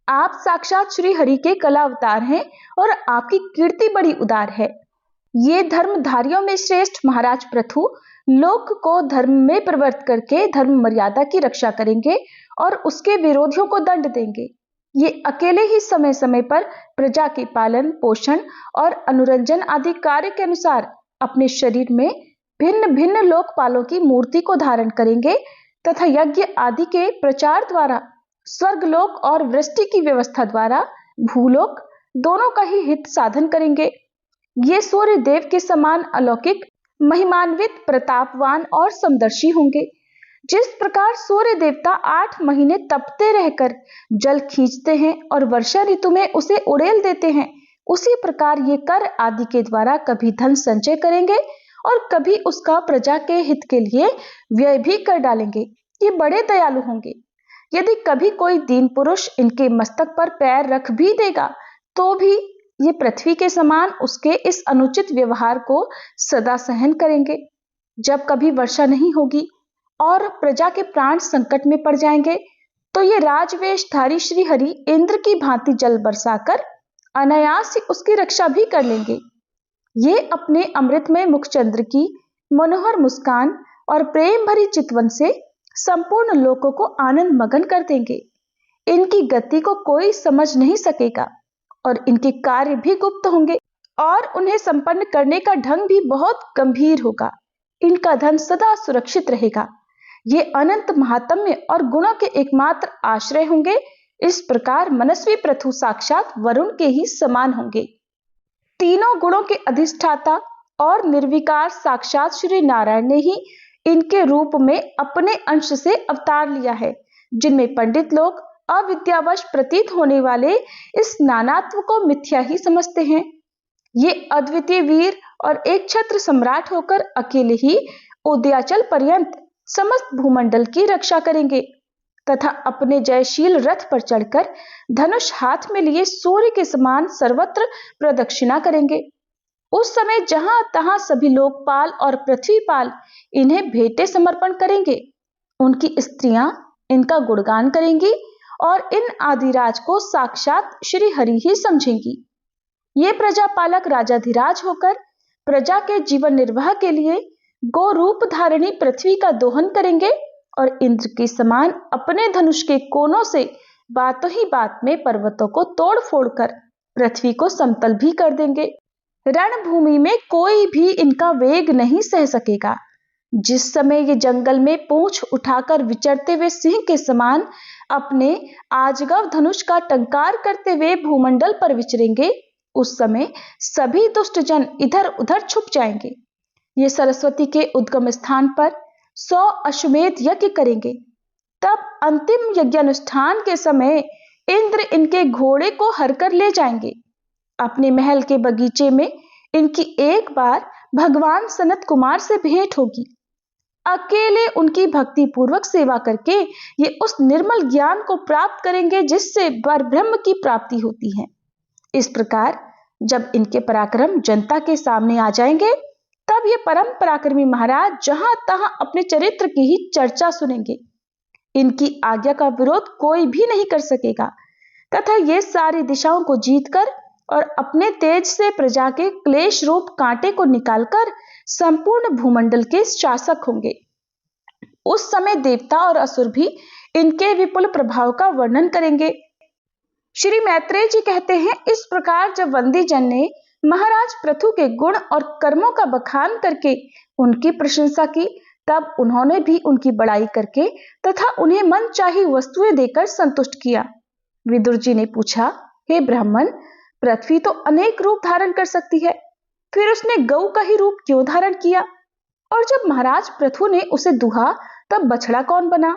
आप साक्षात श्री हरि के कला अवतार हैं और आपकी कीर्ति बड़ी उदार है। ये धर्मधारियों में श्रेष्ठ महाराज पृथु लोक को धर्म में प्रवृत्त करके धर्म मर्यादा की रक्षा करेंगे और उसके विरोधियों को दंड देंगे। ये अकेले ही समय समय पर प्रजा के पालन पोषण और अनुरंजन आदि कार्य के अनुसार अपने शरीर में भिन्न भिन्न लोकपालों की मूर्ति को धारण करेंगे तथा यज्ञ आदि के प्रचार द्वारा स्वर्गलोक और वृष्टि की व्यवस्था द्वारा भूलोक दोनों का ही हित साधन करेंगे। ये सूर्य देव के समान अलौकिक महिमान्वित प्रतापवान और समदर्शी होंगे। जिस प्रकार सूर्य देवता 8 महीने तपते रहकर जल खींचते हैं और वर्षा ऋतु में उसे उड़ेल देते हैं, उसी प्रकार ये कर आदि के द्वारा कभी धन संचय करेंगे और कभी उसका प्रजा के हित के लिए व्यय भी कर डालेंगे। ये बड़े दयालु होंगे। यदि कभी कोई दीन पुरुष इनके मस्तक पर पैर रख भी देगा तो भी ये पृथ्वी के समान उसके इस अनुचित व्यवहार को सदा सहन करेंगे। जब कभी वर्षा नहीं होगी और प्रजा के प्राण संकट में पड़ जाएंगे तो ये राजवेशधारी श्री हरि इंद्र की भांति जल बरसाकर अनायास ही उसकी रक्षा भी कर लेंगे। ये अपने अमृतमय मुखचंद्र की मनोहर मुस्कान और प्रेम भरी चितवन से संपूर्ण लोकों को आनंद मगन कर देंगे। इनकी गति को कोई समझ नहीं सकेगा और इनके कार्य भी गुप्त होंगे और उन्हें संपन्न करने का ढंग भी बहुत गंभीर होगा। इनका धन सदा सुरक्षित रहेगा। ये अनंत महात्म्य और गुणों के एकमात्र आश्रय होंगे। इस प्रकार मनस्वी पृथु साक्षात वरुण के ही समान होंगे। तीनों गुणों के अधिष्ठाता और निर्विकार साक्षात श्री नारायण ने ही इनके रूप में अपने अंश से अवतार लिया है, जिनमें पंडित लोग अविद्यावश प्रतीत होने वाले इस नानात्व को मिथ्या ही समझते हैं। ये अद्वितीय वीर और एक छत्र सम्राट होकर अकेले ही उदयाचल पर्यंत समस्त भूमंडल की रक्षा करेंगे तथा अपने जयशील रथ पर चढ़कर धनुष हाथ में लिए सूर्य के समान सर्वत्र प्रदक्षिणा करेंगे। उस समय जहां तहां सभी लोकपाल और पृथ्वीपाल इन्हें भेंटे समर्पण करेंगे। उनकी स्त्रियां इनका गुणगान करेंगी और इन आदिराज को साक्षात श्री हरि ही समझेंगी। ये प्रजापालक राजाधिराज होकर प्रजा के जीवन निर्वाह के लिए गो रूप धारिणी पृथ्वी का दोहन करेंगे और इंद्र के समान अपने धनुष के कोनों से बातों ही बात में पर्वतों को तोड़ फोड़ कर पृथ्वी को समतल भी कर देंगे। रणभूमि में कोई भी इनका वेग नहीं सह सकेगा। जिस समय ये जंगल में पूंछ उठाकर विचरते हुए सिंह के समान अपने आजगव धनुष का टंकार करते हुए भूमंडल पर विचरेंगे, उस समय सभी दुष्ट जन इधर उधर छुप जाएंगे। ये सरस्वती के उद्गम स्थान पर 100 अश्वमेध यज्ञ करेंगे। तब अंतिम यज्ञानुष्ठान के समय इंद्र इनके घोड़े को हरकर ले जाएंगे। अपने महल के बगीचे में इनकी एक बार भगवान सनत कुमार से भेंट होगी। अकेले उनकी भक्ति पूर्वक सेवा करके ये उस निर्मल ज्ञान को प्राप्त करेंगे जिससे परब्रह्म की प्राप्ति होती है। इस प्रकार जब इनके पराक्रम जनता के सामने आ जाएंगे तब ये परम पराक्रमी महाराज जहां तहां अपने चरित्र की ही चर्चा सुनेंगे। इनकी आज्ञा का विरोध कोई भी नहीं कर सकेगा तथा ये सारी दिशाओं को जीतकर और अपने तेज से प्रजा के क्लेश रूप कांटे को निकालकर संपूर्ण भूमंडल के शासक होंगे। उस समय देवता और असुर भी इनके विपुल प्रभाव का वर्णन करेंगे। श्री मैत्रेय जी कहते हैं, इस प्रकार जब वंदी जन ने महाराज पृथु के गुण और कर्मों का बखान करके उनकी प्रशंसा की, तब उन्होंने भी उनकी बड़ाई करके तथा उन्हें मन चाही वस्तुएं देकर संतुष्ट किया। विदुर जी ने पूछा, हे ब्राह्मण, पृथ्वी तो अनेक रूप धारण कर सकती है, फिर उसने गऊ का ही रूप क्यों धारण किया? और जब महाराज पृथु ने उसे दुहा तब बछड़ा कौन बना?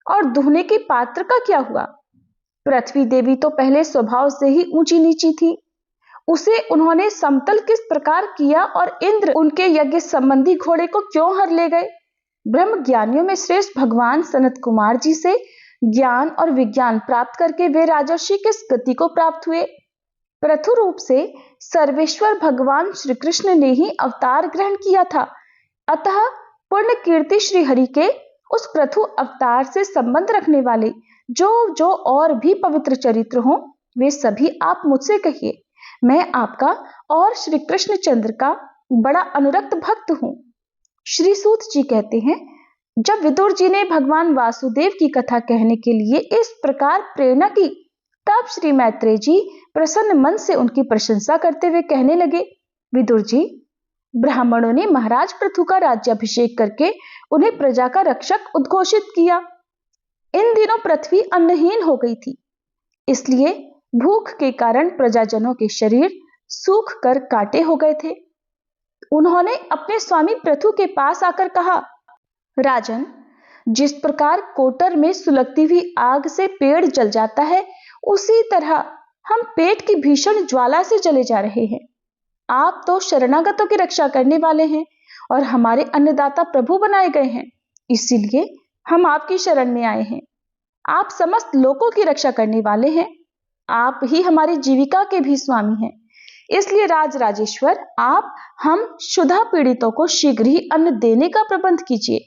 और दुहने के पात्र का क्या हुआ? पृथ्वी देवी तो पहले स्वभाव से ही ऊंची नीची थी, उसे उन्होंने समतल किस प्रकार किया और इंद्र उनके यज्ञ संबंधी घोड़े को क्यों हर ले गए? ब्रह्म ज्ञानियों में श्रेष्ठ भगवान सनत कुमार जी से ज्ञान और विज्ञान प्राप्त करके वे राजर्षि किस गति को प्राप्त हुए? पृथु रूप से सर्वेश्वर भगवान श्री कृष्ण ने ही अवतार ग्रहण किया था। अतः पूर्ण कीर्ति श्री हरि के उस पृथु अवतार से संबंध रखने वाले जो और भी पवित्र चरित्र हों, वे सभी आप मुझसे कहिए। मैं आपका और श्री कृष्ण चंद्र का बड़ा अनुरक्त भक्त हूं। श्री सूत जी कहते हैं, जब विदुर जी ने भगवान वासुदेव की कथा कहने के लिए इस प्रकार प्रेरणा की, तब श्री मैत्रेय जी प्रसन्न मन से उनकी प्रशंसा करते हुए कहने लगे, विदुर जी, ब्राह्मणों ने महाराज पृथु का राज्याभिषेक करके उन्हें प्रजा का रक्षक उद्घोषित किया। इन दिनों पृथ्वी अन्नहीन हो गई थी, इसलिए भूख के कारण प्रजाजनों के शरीर सूख कर काटे हो गए थे। उन्होंने अपने स्वामी पृथु के पास आकर कहा, राजन, जिस प्रकार कोटर में सुलगती हुई आग से पेड़ जल जाता है, उसी तरह हम पेट की भीषण ज्वाला से जले जा रहे हैं। आप तो शरणागतों की रक्षा करने वाले हैं और हमारे अन्नदाता प्रभु बनाए गए हैं, इसीलिए हम आपकी शरण में आए हैं। आप समस्त लोगों की रक्षा करने वाले हैं। आप ही हमारी जीविका के भी स्वामी हैं। इसलिए राज राजेश्वर, आप हम क्षुधा पीड़ितों को शीघ्र ही अन्न देने का प्रबंध कीजिए।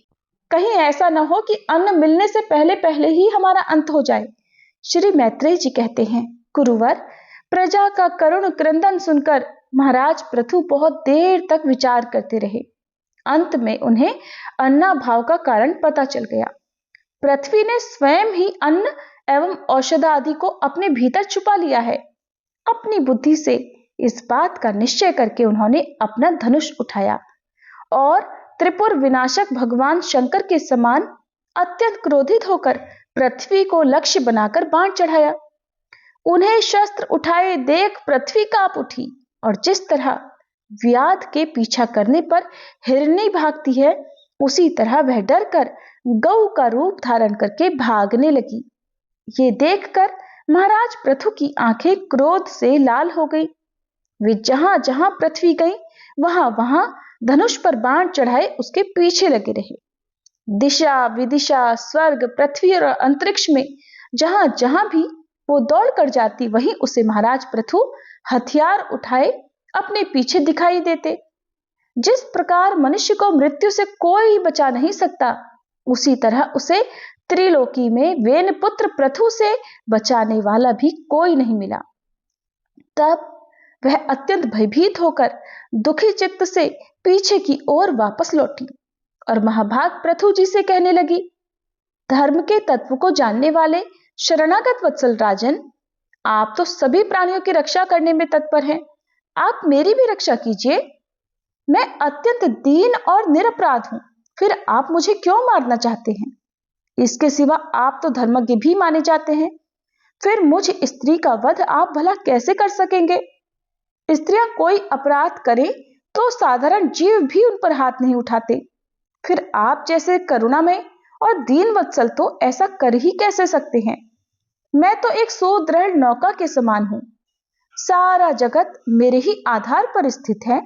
कहीं ऐसा न हो कि अन्न मिलने से पहले पहले ही हमारा अंत हो जाए। श्री मैत्रेय जी कहते हैं, कुरुवर, प्रजा का करुण क्रंदन सुनकर महाराज पृथु बहुत देर तक विचार करते रहे। अंत में उन्हें अन्नाभाव का कारण पता चल गया। पृथ्वी ने स्वयं ही अन्न एवं औषध आदि को अपने भीतर छुपा लिया है। अपनी बुद्धि से इस बात का निश्चय करके उन्होंने अपना धनुष उठाया और त्रिपुर विनाशक भगवान शंकर के समान अत्यंत क्रोधित होकर पृथ्वी को लक्ष्य बनाकर बाण चढ़ाया। उन्हें शस्त्र उठाए देख पृथ्वी कांप उठी और जिस तरह व्याध के पीछा करने पर हिरनी भागती है, उसी तरह वह डरकर गऊ का रूप धारण करके भागने लगी। ये देखकर महाराज पृथु की आंखें क्रोध से लाल हो गई। वे जहां जहां पृथ्वी गई, वहां वहां धनुष पर बाण चढ़ाए उसके पीछे लगे रहे। दिशा विदिशा, स्वर्ग, पृथ्वी और अंतरिक्ष में जहां जहां भी वो दौड़ कर जाती, वहीं उसे महाराज पृथु हथियार उठाए अपने पीछे दिखाई देते। जिस प्रकार मनुष्य को मृत्यु से कोई बचा नहीं सकता, उसी तरह उसे त्रिलोकी में वेन पुत्र पृथु से बचाने वाला भी कोई नहीं मिला। तब वह अत्यंत भयभीत होकर दुखी चित्त से पीछे की ओर वापस लौटी और महाभाग पृथु जी से कहने लगी, धर्म के तत्व को जानने वाले शरणागत वत्सल राजन, आप तो सभी प्राणियों की रक्षा करने में तत्पर हैं। आप मेरी भी रक्षा कीजिए। मैं अत्यंत दीन और निरपराध हूं, फिर आप मुझे क्यों मारना चाहते हैं? इसके सिवा आप तो धर्मज्ञ भी माने जाते हैं, फिर मुझ स्त्री का वध आप भला कैसे कर सकेंगे? स्त्रियां कोई अपराध करें तो साधारण जीव भी उन पर हाथ नहीं उठाते, फिर आप जैसे करुणामय और दीन वत्सल तो ऐसा कर ही कैसे सकते हैं? मैं तो एक सुदृढ़ नौका के समान हूं। सारा जगत मेरे ही आधार पर स्थित है।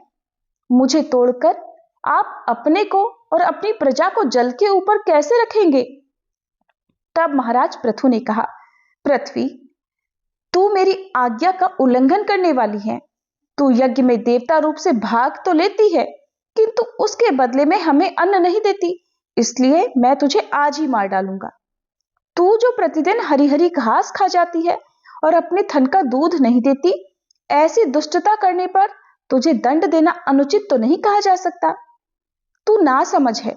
मुझे तोड़कर आप अपने को और अपनी प्रजा को जल के ऊपर कैसे रखेंगे? तब महाराज पृथु ने कहा, पृथ्वी, तू मेरी आज्ञा का उल्लंघन करने वाली है। तू यज्ञ में देवता रूप से भाग तो लेती है, किंतु उसके बदले में हमें अन्न नहीं देती, इसलिए मैं तुझे आज ही मार डालूंगा। तू जो प्रतिदिन हरी हरी घास खा जाती है और अपने थन का दूध नहीं देती, ऐसी दुष्टता करने पर तुझे दंड देना अनुचित तो नहीं कहा जा सकता। तू ना समझ है,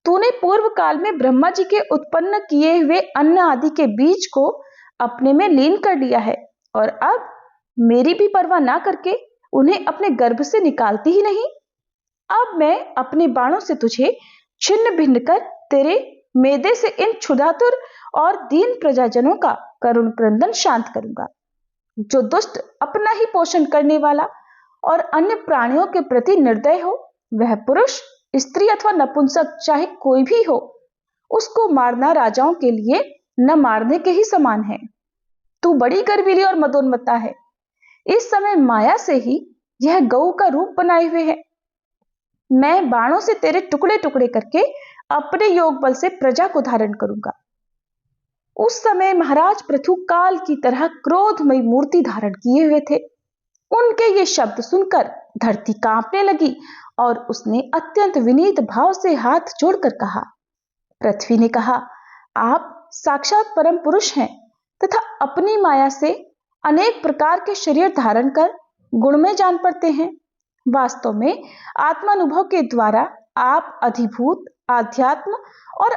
तूने पूर्व काल में ब्रह्मा जी के उत्पन्न किए हुए अन्न आदि के बीज को अपने में लीन कर लिया है और अब मेरी भी परवाह ना करके उन्हें अपने गर्भ से निकालती ही नहीं। अब मैं अपने बाणों से तुझे छिन्न भिन्न कर तेरे मेदे से इन क्षुधातुर और दीन प्रजाजनों का करुण क्रंदन शांत करूंगा। जो दुष्ट अपना ही पोषण करने वाला और अन्य प्राणियों के प्रति निर्दय हो, वह पुरुष, स्त्री अथवा नपुंसक चाहे कोई भी हो, उसको मारना राजाओं के लिए न मारने के ही समान है। तू बड़ी गर्वीली और मदोन्मत्ता है। इस समय माया से ही यह गऊ का रूप बनाए हुए है। मैं बाणों से तेरे टुकड़े टुकड़े करके अपने योग बल से प्रजा को धारण करूंगा। उस समय महाराज पृथु काल की तरह क्रोधमयी मूर्ति धारण किए हुए थे। उनके ये शब्द सुनकर धरती कांपने लगी और उसने अत्यंत विनीत भाव से हाथ जोड़कर कहा। पृथ्वी ने कहा, आप साक्षात परम पुरुष हैं तथा अपनी माया से अनेक प्रकार के शरीर धारण कर गुणमय जान पड़ते हैं। वास्तव में आत्मानुभव के द्वारा आप अधिभूत, आध्यात्म और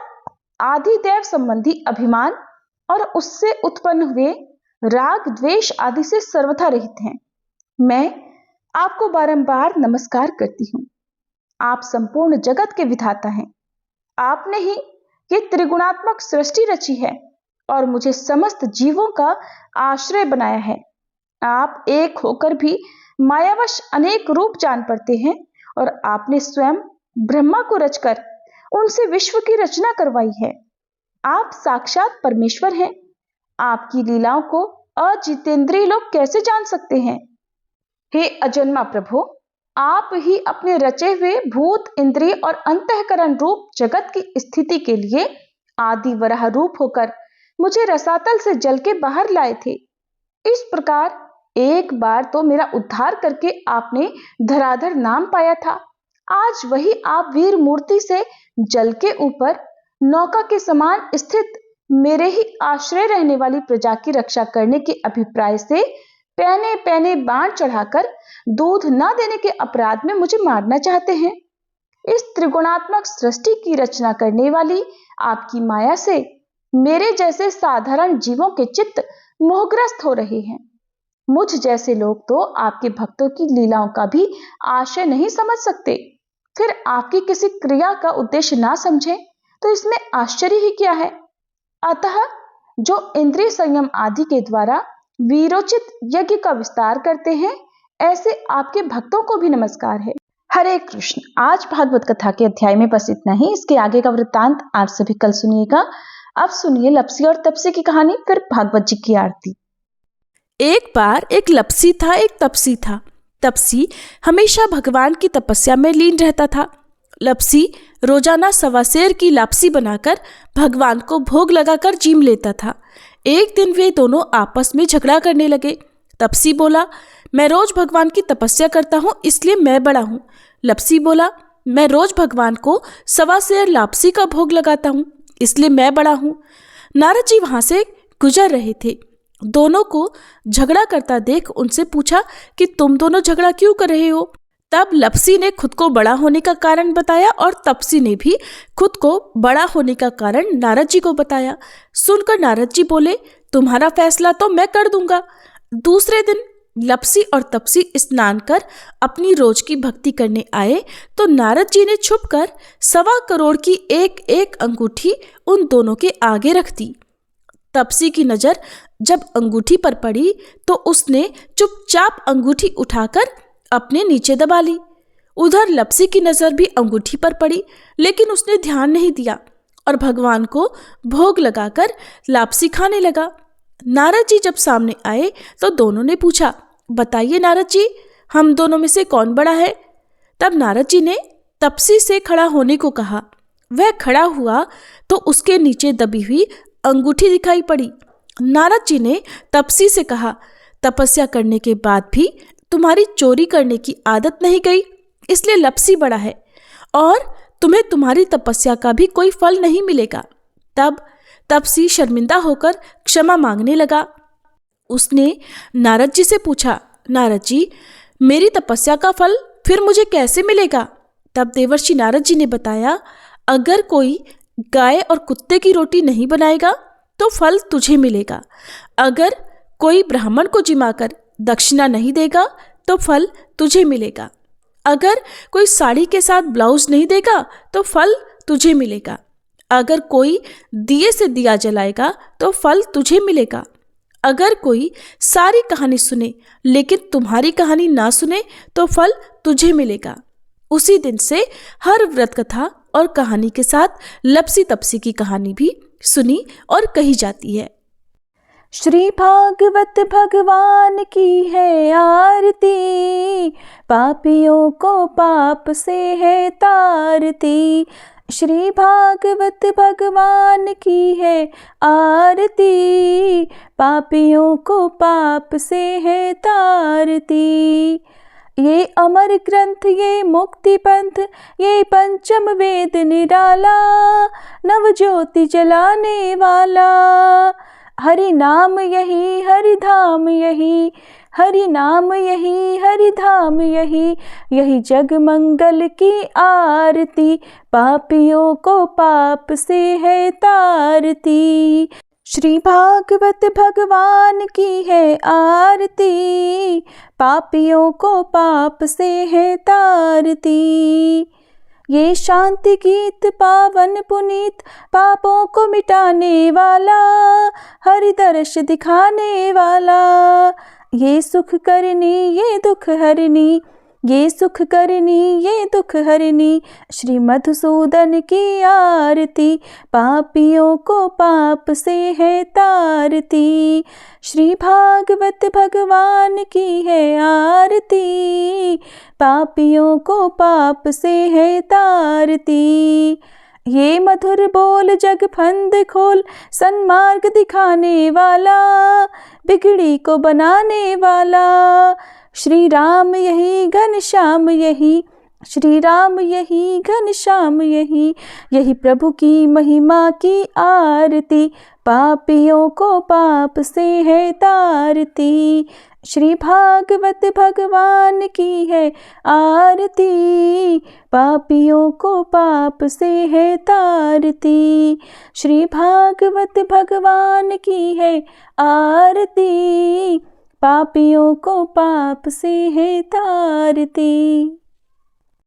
आदिदेव संबंधी अभिमान और उससे उत्पन्न हुए राग द्वेष आदि से सर्वथा रहित हैं। मैं आपको बारंबार नमस्कार करती हूँ। आप संपूर्ण जगत के विधाता हैं। आपने ही ये त्रिगुणात्मक सृष्टि रची है और मुझे समस्त जीवों का आश्रय बनाया है। आप एक होकर भी मायावश अनेक रूप जान पड़ते हैं और आपने स्वयं ब्रह्मा को रचकर उनसे विश्व की रचना करवाई है। आप साक्षात परमेश्वर हैं। आपकी लीलाओं को अजितेंद्रिय लोग कैसे जान सकते हैं? हे अजन्मा प्रभु, आप ही अपने रचे हुए भूत, इंद्रिय और अंतःकरण रूप जगत की स्थिति के लिए आदि वराह रूप होकर मुझे रसातल से जल के बाहर लाए थे। इस प्रकार एक बार तो मेरा उद्धार करके आपने धराधर नाम पाया था। आज वही आप वीर मूर्ति से जल के ऊपर नौका के समान स्थित मेरे ही आश्रय रहने वाली प्रजा की रक्षा करने के अभिप्राय से पहने पहने बाण चढ़ाकर दूध न देने के अपराध में मुझे मारना चाहते हैं। इस त्रिगुणात्मक सृष्टि की रचना करने वाली आपकी माया से मेरे जैसे साधारण जीवों के चित्त मोहग्रस्त हो रहे हैं। मुझ जैसे लोग तो आपके भक्तों की लीलाओं का भी आशय नहीं समझ सकते। फिर आपकी किसी क्रिया का उद्देश्य ना समझे तो इसमें आश्चर्य ही क्या है। अतः जो इंद्रिय संयम आदि के द्वारा वीरोचित यज्ञ का विस्तार करते हैं, ऐसे आपके भक्तों को भी नमस्कार है। हरे कृष्ण। आज भागवत कथा के अध्याय में बस इतना ही। इसके आगे का वृत्तांत आप सभी कल सुनिएगा। अब सुनिए लपसी और तपसी की कहानी, फिर भागवत जी की आरती। एक बार एक लपसी था, एक तपसी था। तपसी हमेशा भगवान की तपस्या में लीन रहता था। लपसी रोजाना सवासेर की लापसी बनाकर भगवान को भोग लगाकर जीम लेता था। एक दिन वे दोनों आपस में झगड़ा करने लगे। तपसी बोला, मैं रोज भगवान की तपस्या करता हूँ, इसलिए मैं बड़ा हूँ। लपसी बोला, मैं रोज भगवान को सवासेर लापसी का भोग लगाता हूँ, इसलिए मैं बड़ा हूँ। नारद जी वहां से गुजर रहे थे। दोनों को झगड़ा करता देख उनसे पूछा कि तुम दोनों झगड़ा क्यों कर रहे हो। तब लपसी ने खुद को बड़ा होने का कारण बताया और तपसी ने भी खुद को बड़ा होने का कारण नारद जी को बताया। सुनकर नारद जी बोले, तुम्हारा फैसला तो मैं कर दूंगा। दूसरे दिन लपसी और तपसी स्नान कर अपनी रोज की भक्ति करने आए तो नारद जी ने छुपकर 1.25 करोड़ की एक एक अंगूठी उन दोनों के आगे रख दी। तपसी की नजर जब अंगूठी पर पड़ी तो उसने चुपचाप अंगूठी उठाकर अपने नीचे दबा ली। उधर लपसी की नजर भी अंगूठी पर पड़ी, लेकिन उसने ध्यान नहीं दिया और भगवान को भोग लगाकर लापसी खाने लगा। नारद जी जब सामने आए तो दोनों ने पूछा, बताइए नारद जी, हम दोनों में से कौन बड़ा है। तब नारद जी ने तपसी से खड़ा होने को कहा। वह खड़ा हुआ तो उसके नीचे दबी हुई अंगूठी दिखाई पड़ी। नारद जी ने तपसी से कहा, तपस्या करने के बाद भी तुम्हारी चोरी करने की आदत नहीं गई, इसलिए लपसी बड़ा है और तुम्हें तुम्हारी तपस्या का भी कोई फल नहीं मिलेगा। तब तपसी शर्मिंदा होकर क्षमा मांगने लगा। उसने नारद जी से पूछा, नारद जी, मेरी तपस्या का फल फिर मुझे कैसे मिलेगा। तब देवर्षि नारद जी ने बताया, अगर कोई गाय और कुत्ते की रोटी नहीं बनाएगा तो फल तुझे मिलेगा। अगर कोई ब्राह्मण को जिमाकर दक्षिणा नहीं देगा तो फल तुझे मिलेगा। अगर कोई साड़ी के साथ ब्लाउज नहीं देगा तो फल तुझे मिलेगा। अगर कोई दिए से दिया जलाएगा तो फल तुझे मिलेगा। अगर कोई सारी कहानी सुने लेकिन तुम्हारी कहानी ना सुने तो फल तुझे मिलेगा। उसी दिन से हर व्रत कथा और कहानी के साथ लपसी तपसी की कहानी भी सुनी और कही जाती है। श्री भागवत भगवान की है आरती, पापियों को पाप से है तारती। श्री भागवत भगवान की है आरती, पापियों को पाप से है तारती। ये अमर ग्रंथ, ये मुक्ति पंथ, ये पंचम वेद निराला, नव ज्योति जलाने वाला। हरि नाम यही, हरि धाम यही, हरि नाम यही, हरि धाम यही, यही जग मंगल की आरती, पापियों को पाप से है तारती। श्री भागवत भगवान की है आरती, पापियों को पाप से है तारती। ये शांति गीत पावन पुनीत, पापों को मिटाने वाला, हरि दर्श दिखाने वाला। ये सुख करनी, ये दुख हरनी, ये सुख करनी ये दुख हरनी, श्री मधुसूदन की आरती। पापियों को पाप से है तारती, श्री भागवत भगवान की है आरती। पापियों को पाप से है तारती। ये मधुर बोल जग फंद खोल, सन्मार्ग दिखाने वाला, बिगड़ी को बनाने वाला। श्री राम यही घनश्याम यही, श्री राम यही घनश्याम यही, यही प्रभु की महिमा की आरती। पापियों को पाप से है तारती, श्री भागवत भगवान की है आरती। पापियों को पाप से है तारती, श्री भागवत भगवान की है आरती। पापियों को पाप से है तारती।